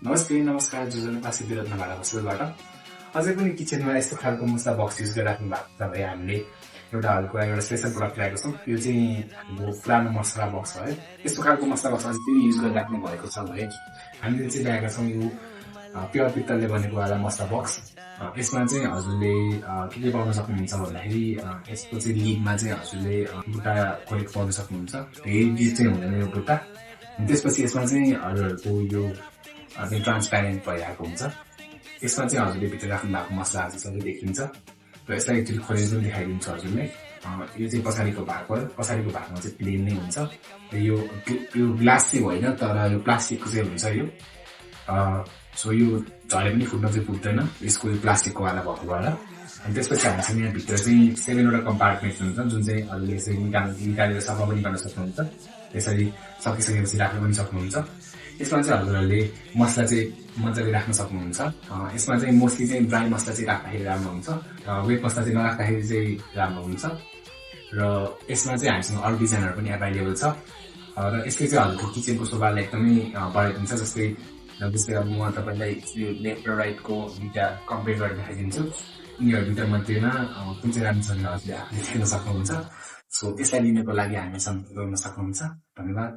नमस्ते नमस्कार जो जन क्लासिक विरोधमा भाडा बसेबाट अझै पनि किचनमा यस्तो खालको मसला बक्स युज गरिराख्नु भएको छ भने हामीले एउटा एउटा स्पेसल प्रडक्ट ल्याएको छौँ। यो चाहिँ हाम्रो पुरानो मसला बक्स हो है। यस्तो खालको मसला बक्स अझै पनि युज गरिराख्नु भएको छ भने हामीले चाहिँ ल्याएका छौँ यो प्योर पित्तलले बनेको वाला मसला बक्स। यसमा चाहिँ हजुरले के पाउन सक्नुहुन्छ भन्दाखेरि यसको चाहिँ लिडमा चाहिँ हजुरले बुट्टा खोलेको पाउन सक्नुहुन्छ। धेरै चाहिँ हुँदैन यो बुट्टा। त्यसपछि यसमा चाहिँ हजुरहरूको यो ट्रान्सप्यारेन्ट भइरहेको हुन्छ। यसमा चाहिँ हजुरले भित्र राख्नु भएको मसलाहरू सबै देखिन्छ र यसलाई एकचोटि खोलेर पनि देखाइदिन्छु हजुरले। यो चाहिँ पछाडिको भाग हो। पछाडिको भागमा चाहिँ प्लेन नै हुन्छ। यो ग्लास चाहिँ होइन तर यो प्लास्टिकको चाहिँ हुन्छ यो। सो यो झरे पनि फुट्न चाहिँ फुट्दैन यसको यो प्लास्टिकको वाला भएको भएर। अनि त्यसपछि हामीसँग यहाँ भित्र चाहिँ 7वटा कम्पार्टमेन्ट हुन्छ जुन चाहिँ हजुरले यसरी निकालेर सफा पनि गर्न सक्नुहुन्छ। यसरी सकिसकेपछि राख्न पनि सक्नुहुन्छ। यसमा चाहिँ हजुरहरूले मसला चाहिँ मजाले राख्न सक्नुहुन्छ। यसमा चाहिँ मोस्टली चाहिँ ड्राई मसला चाहिँ राख्दाखेरि राम्रो हुन्छ, वेट मसला चाहिँ नराख्दाखेरि चाहिँ राम्रो हुन्छ। र यसमा चाहिँ हामीसँग अरू डिजाइनहरू पनि एभाइलेबल छ र यसले चाहिँ हजुरको किचनको शोभालाई एकदमै बढाइदिन्छ। जस्तै अब म तपाईँलाई लेफ्ट र राइटको दुईवटा कम्पेयर गरेर देखाइदिन्छु। यिनीहरू दुईवटा मध्येमा कुन चाहिँ राम्रो छ भने हजुरले आफूले देख्न सक्नुहुन्छ। सो त्यसलाई लिनको लागि हामी सम्पर्क गर्न सक्नुहुन्छ। धन्यवाद।